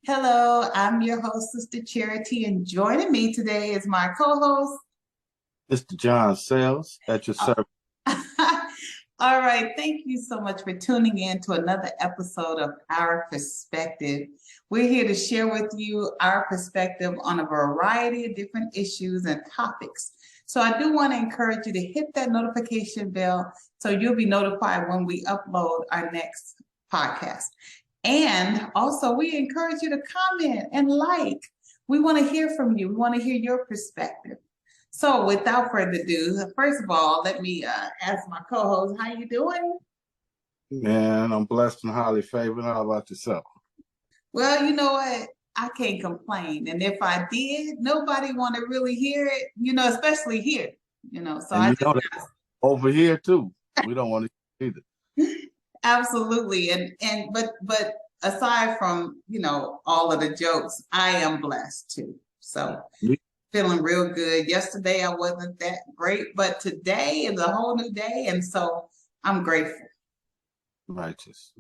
Hello, I'm your host, Sister Charity, and joining me today is my co-host. Mr. John Sales at your service. All right, thank you so much for tuning in to another episode of Our Perspective. We're here to share with you our perspective on a variety of different issues and topics. So I do want to encourage you to hit that notification bell so you'll be notified when we upload our next podcast. And also, we encourage you to comment and like. We want to hear from you. We want to hear your perspective. So without further ado, first of all, let me ask my co-host, how you doing? Man, I'm blessed and highly favored. How about yourself? Well, you know what? I can't complain. And if I did, nobody want to really hear it, especially here, so And I you just know that over here too. We don't want to either. absolutely. But aside from, all of the jokes, I am blessed too. So feeling real good. Yesterday I wasn't that great, but today is a whole new day. And so I'm grateful. Righteous.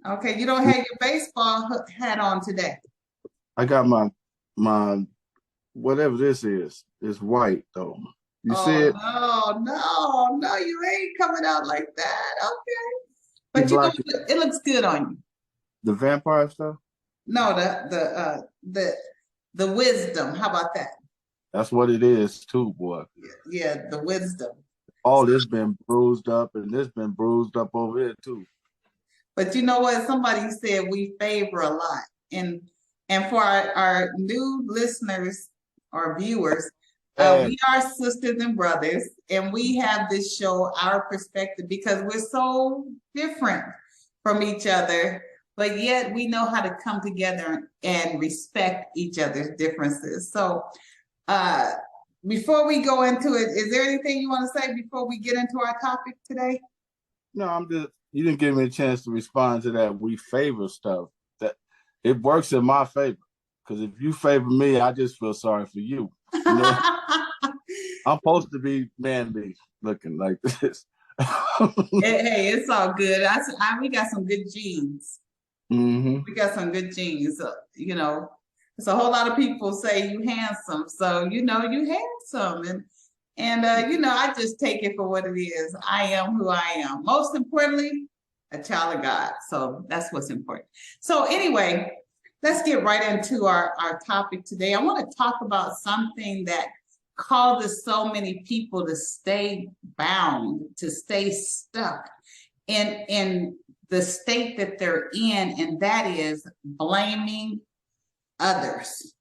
Okay, you don't have your baseball hat on today. I got my whatever this is. It's white though. You see it? No, you ain't coming out like that. Okay. But it looks good on you. The vampire stuff? No, the wisdom. How about that? That's what it is too, boy. Yeah, the wisdom. All this been bruised up and this been bruised up over here too. But you know what? Somebody said we favor a lot. And for our new listeners or viewers, we are sisters and brothers, and we have this show, Our Perspective, because we're so different from each other, but yet we know how to come together and respect each other's differences. So before we go into it, is there anything you want to say before we get into our topic today? No, you didn't give me a chance to respond to that we favor stuff. That it works in my favor. Because if you favor me, I just feel sorry for you. I'm supposed to be manly looking like this. Hey, it's all good. We got some good genes. Mm-hmm. We got some good genes. It's a whole lot of people say you handsome. So, you handsome. And I just take it for what it is. I am who I am. Most importantly, a child of God. So that's what's important. So anyway, let's get right into our topic today. I want to talk about something that causes so many people to stay bound, to stay stuck in the state that they're in, and that is blaming others.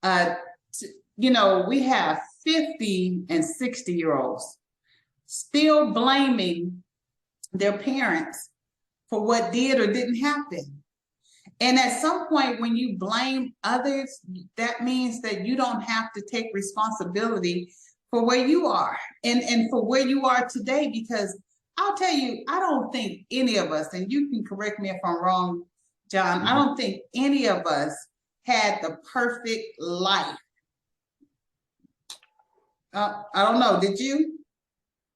We have 50 and 60-year-olds still blaming their parents for what did or didn't happen. And at some point, when you blame others, that means that you don't have to take responsibility for where you are and for where you are today. Because I'll tell you, I don't think any of us, and you can correct me if I'm wrong, John, I don't think any of us had the perfect life. I don't know. Did you?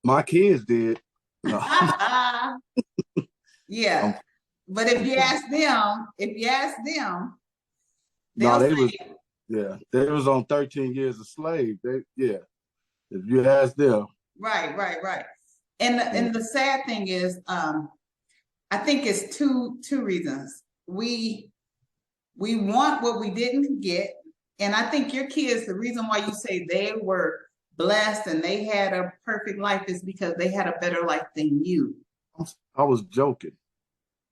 My kids did. No. Yeah. But if you ask them, they was on 13 years a slave. If you ask them. Right. And the sad thing is, I think it's two reasons. We want what we didn't get. And I think your kids, the reason why you say they were blessed and they had a perfect life is because they had a better life than you. I was joking.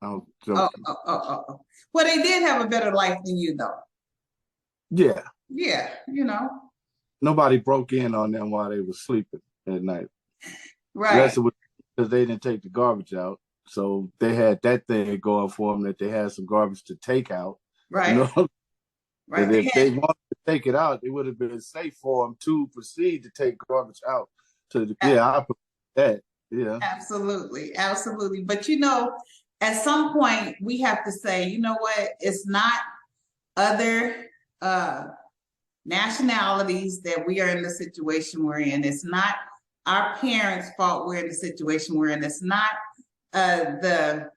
Oh. Well, they did have a better life than you, though. Yeah. Yeah, Nobody broke in on them while they were sleeping at night. Right. Unless it was because they didn't take the garbage out. So they had that thing going for them that they had some garbage to take out. Right. Right. And if they wanted to take it out, it would have been safe for them to proceed to take garbage out. I put that. Yeah. Absolutely. But at some point we have to say, you know what? It's not other nationalities that we are in the situation we're in. It's not our parents' fault we're in the situation we're in. It's not the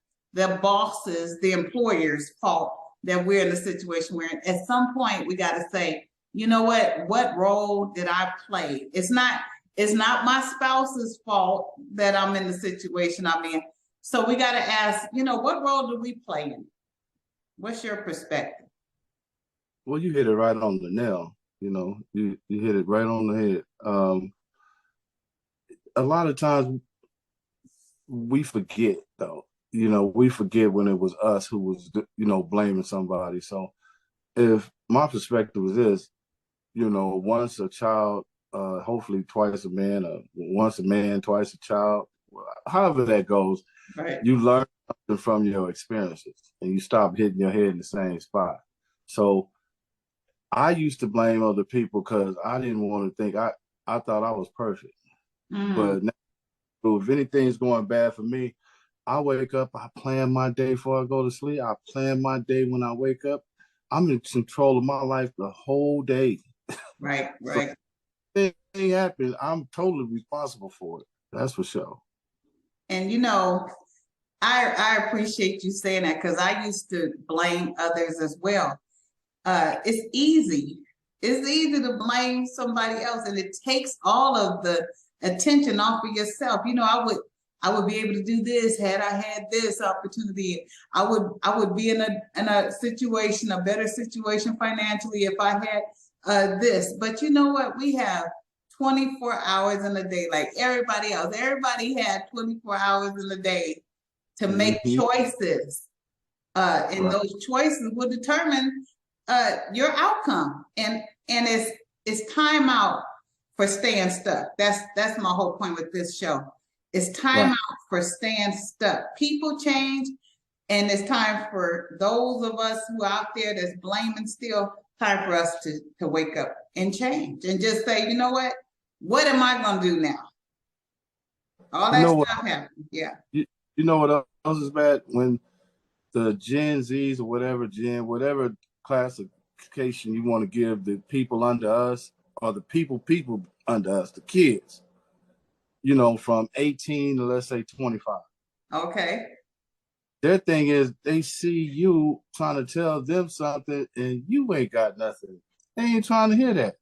bosses, the employers' fault that we're in the situation we're in. At some point, we got to say, you know what role did I play? It's not my spouse's fault that I'm in the situation I'm in. So we got to ask, what role do we play in it? What's your perspective? Well, you hit it right on the nail. You hit it right on the head. A lot of times we forget, though. We forget when it was us who was, blaming somebody. So if my perspective is this, once a child, hopefully twice a man, or once a man, twice a child, however that goes, right. You learn something from your experiences and you stop hitting your head in the same spot. So I used to blame other people because I didn't want to think I thought I was perfect. But now, if anything's going bad for me, I wake up, I plan my day before I go to sleep. I plan my day when I wake up. I'm in control of my life the whole day. Right. So if anything happens, I'm totally responsible for it. That's for sure. And I appreciate you saying that, because I used to blame others as well. It's easy to blame somebody else, and it takes all of the attention off of yourself. I would be able to do this had I had this opportunity. I would be in a situation, a better situation financially, if I had this. But you know what? We have 24 hours in a day, like everybody else. Everybody had 24 hours in a day to make choices. And those choices will determine your outcome. And it's time out for staying stuck. That's my whole point with this show. It's time out for staying stuck. People change, and it's time for those of us who are out there that's blaming still, time for us to wake up and change and just say, you know what am I gonna do now? All that stuff happened. Yeah. You know what else is bad? When the Gen Zs or whatever classification you want to give the people under us, or the people under us, the kids, from 18 to, let's say, 25. Okay. Their thing is they see you trying to tell them something and you ain't got nothing. They ain't trying to hear that.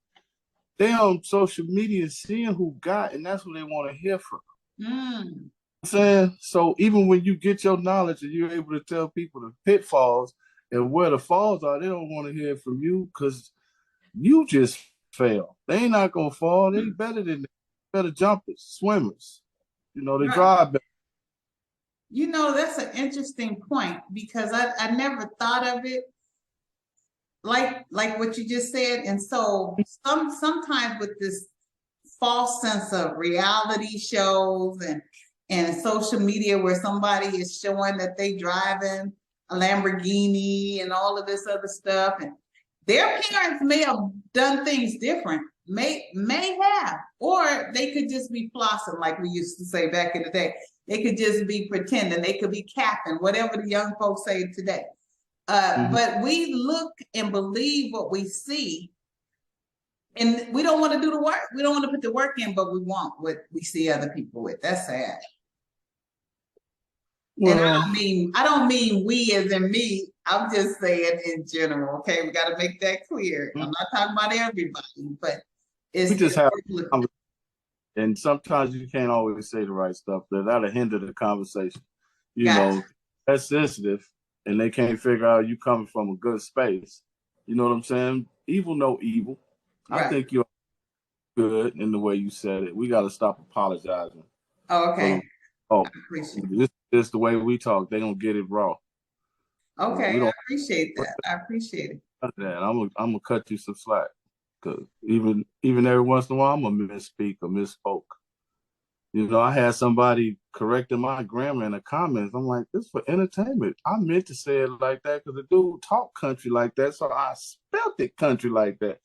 They on social media seeing who got, and that's what they want to hear from. I'm saying? So even when you get your knowledge and you're able to tell people the pitfalls and where the falls are, they don't want to hear from you because you just fail. They ain't not gonna fall. They better than better jumpers, swimmers. They drive better. That's an interesting point, because I never thought of it like what you just said. And so sometimes with this false sense of reality shows and social media, where somebody is showing that they driving a Lamborghini and all of this other stuff, and their parents may have done things different, may have, or they could just be flossing, like we used to say back in the day. They could just be pretending. They could be capping, whatever the young folks say today. But we look and believe what we see, and we don't want to do the work. We don't want to put the work in, but we want what we see other people with. That's sad. Well, and I don't mean we as in me. I'm just saying in general. Okay, we got to make that clear. I'm not talking about everybody, but we just have. And sometimes you can't always say the right stuff. That'll hinder the conversation. That's sensitive, and they can't figure out you coming from a good space. You know what I'm saying? Evil, no evil. Right. I think you're good in the way you said it. We got to stop apologizing. Oh, okay. This is the way we talk. They don't get it raw. Okay, I appreciate that. I appreciate it. I'm gonna cut you some slack. Cause even every once in a while, I'm gonna misspeak or misspoke. I had somebody correcting my grammar in the comments. I'm like, this is for entertainment. I meant to say it like that because the dude talked country like that, so I spelt it country like that.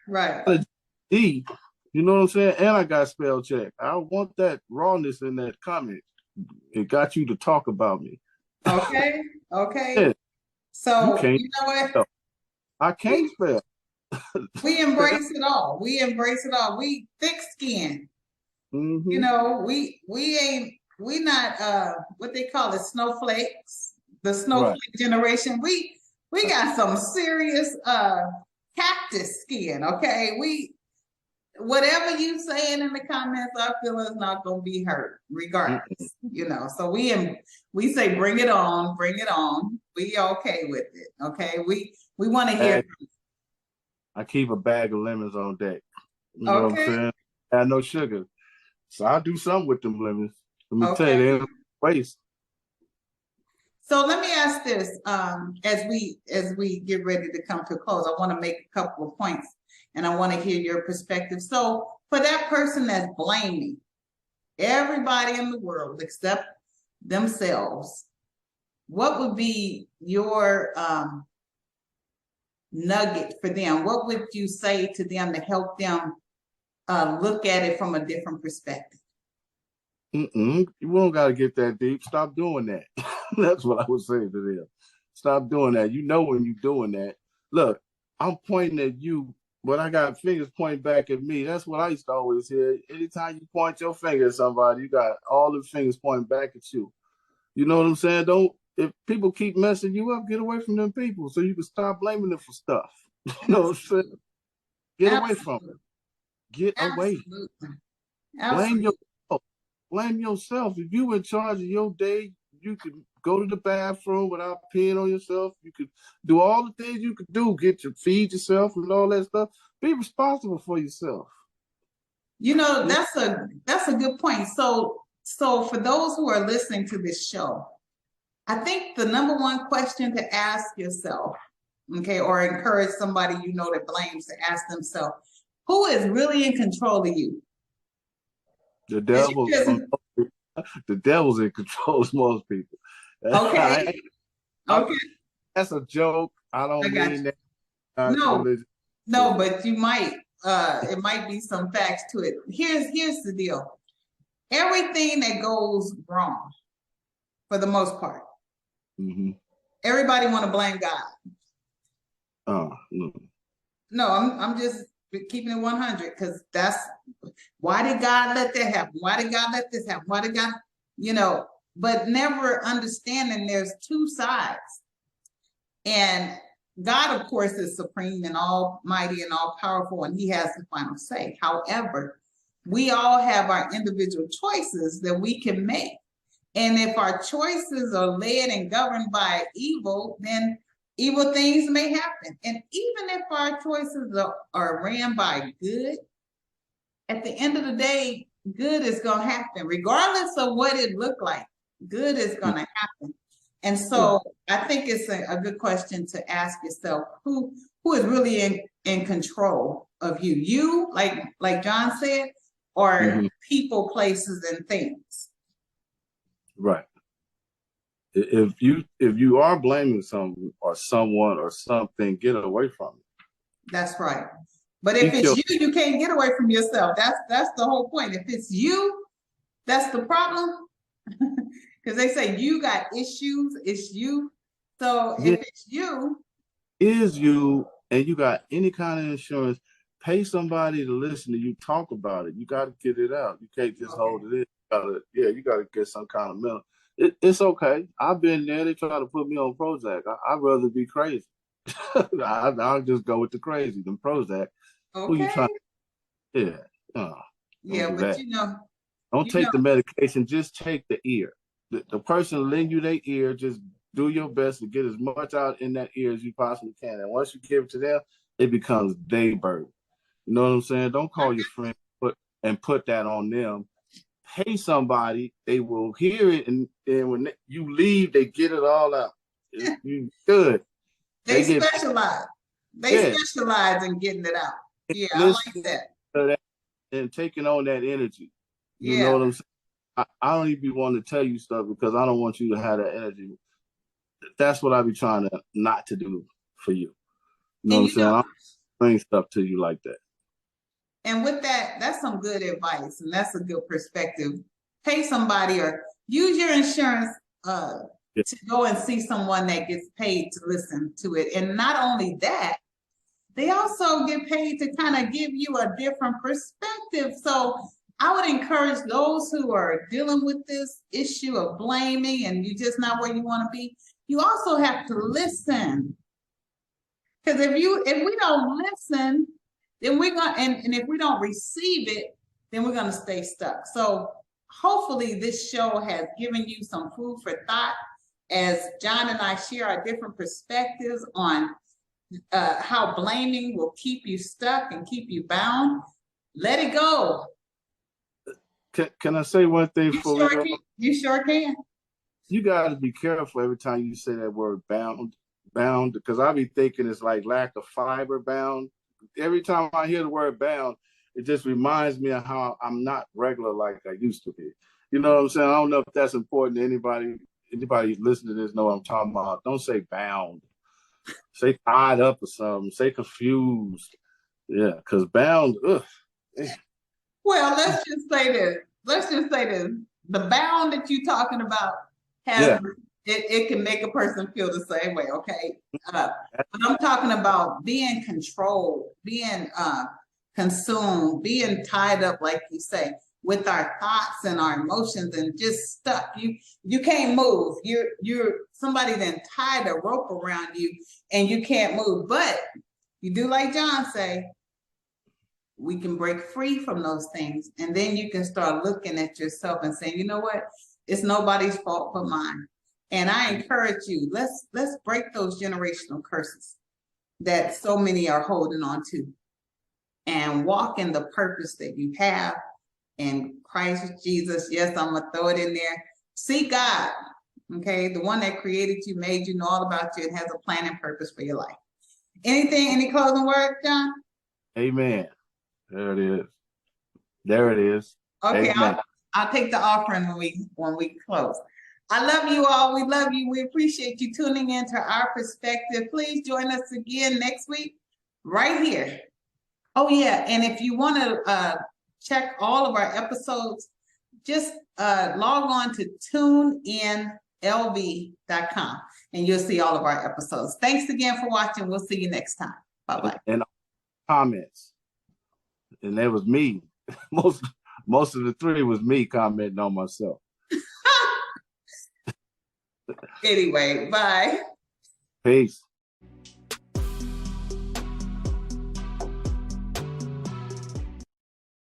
Right. D, you know what I'm saying? And I got spell check. I want that rawness in that comment. It got you to talk about me. Okay. Yeah. So you know what? I can't spell. We embrace it all. We thick skin. We not what they call it, snowflakes. the snowflake generation, we got some serious cactus skin, okay? Whatever you saying in the comments, our feelings not gonna be hurt regardless, you know. So we say bring it on, bring it on. We okay with it, okay? We want to hear. I keep a bag of lemons on deck. You know what I'm saying? I have no sugar, so I'll do something with them lemons. Let me tell you, they don't waste. So let me ask this: as we get ready to come to a close, I want to make a couple of points, and I want to hear your perspective. So for that person that's blaming everybody in the world except themselves, what would be your nugget for them? What would you say to them to help them look at it from a different perspective? You don't got to get that deep. Stop doing that. That's what I would say to them. Stop doing that. You know when you're doing that. Look, I'm pointing at you, but I got fingers pointing back at me. That's what I used to always hear. Anytime you point your finger at somebody, you got all the fingers pointing back at you. You know what I'm saying? If people keep messing you up, get away from them people so you can stop blaming them for stuff. You know what I'm saying? Get away from them. Get away. Blame yourself. Blame yourself. If you in charge of your day, you could go to the bathroom without peeing on yourself. You could do all the things you could do. Feed yourself and all that stuff. Be responsible for yourself. You know, that's a good point. So for those who are listening to this show, I think the number one question to ask yourself, okay, or encourage somebody you know that blames to ask themselves, who is really in control of you? The devil. The devil's in control of most people. Okay. Okay. That's a joke. I don't mean that. No, but you might. It might be some facts to it. Here's the deal. Everything that goes wrong, for the most part, everybody want to blame God. No, I'm just keeping it 100 because that's why did God let that happen? Why did God let this happen? Why did God, but never understanding there's two sides. And God, of course, is supreme and almighty and all powerful, and he has the final say. However, we all have our individual choices that we can make. And if our choices are led and governed by evil, then evil things may happen. And even if our choices are ran by good, at the end of the day, good is going to happen, regardless of what it looked like. Good is going to happen. And so I think it's a good question to ask yourself, who is really in control of you? You, like John said, or people, places, and things? Right. If you are blaming someone or something, get away from it. That's right. But if it's you can't get away from yourself. That's the whole point. If it's you, that's the problem. Because they say you got issues, it's you. So if it's you, and you got any kind of insurance, pay somebody to listen to you talk about it. You got to get it out. You can't just hold it in. You got to get some kind of mental. It's okay. I've been there. They try to put me on Prozac. I'd rather be crazy. I'll just go with the crazy than Prozac. Okay. Who you trying? But don't take the medication. Just take the ear. The person lend you their ear. Just do your best to get as much out in that ear as you possibly can. And once you give it to them, it becomes their burden. You know what I'm saying? Don't call your friend and put that on them. Pay somebody, they will hear it, and when you leave, they get it all out. You good. They specialize. They specialize in getting it out. Yeah, I like that. And taking on that energy. You know what I'm saying? I don't even want to tell you stuff because I don't want you to have that energy. That's what I be trying to not to do for you. You know what I'm saying? I don't bring stuff to you like that. And with that, that's some good advice, and that's a good perspective. Pay somebody or use your insurance to go and see someone that gets paid to listen to it. And not only that, they also get paid to kind of give you a different perspective. So I would encourage those who are dealing with this issue of blaming and you're just not where you want to be, you also have to listen. Because if we don't listen, then we're gonna and if we don't receive it, then we're gonna stay stuck. So hopefully this show has given you some food for thought as John and I share our different perspectives on how blaming will keep you stuck and keep you bound. Let it go. Can I say one thing before we go? You sure can. You got to be careful every time you say that word bound, because I be thinking it's like lack of fiber bound. Every time I hear the word bound, it just reminds me of how I'm not regular like I used to be. You know what I'm saying? I don't know if that's important to anybody. Anybody listening to this know what I'm talking about. Don't say bound. Say tied up or something. Say confused. Yeah, because bound, ugh. Well, let's just say this. The bound that you're talking about has it can make a person feel the same way, okay? But I'm talking about being controlled, being consumed, being tied up, like you say, with our thoughts and our emotions and just stuck. You can't move. You're somebody then tied a rope around you and you can't move. But you do like John say, we can break free from those things. And then you can start looking at yourself and saying, you know what? It's nobody's fault but mine. And I encourage you, let's break those generational curses that so many are holding on to and walk in the purpose that you have in Christ Jesus. Yes, I'm gonna throw it in there. See God, okay? The one that created you, made you, know all about you, and has a plan and purpose for your life. Any closing words, John? Amen. There it is. There it is. Okay, I'll take the offering when we close. I love you all. We love you. We appreciate you tuning into Our Perspective. Please join us again next week, right here. Oh yeah, and if you want to check all of our episodes, just log on to tuneinlv.com and you'll see all of our episodes. Thanks again for watching. We'll see you next time. Bye-bye. And comments. And that was me. Most of the three was me commenting on myself. Anyway, bye. Peace.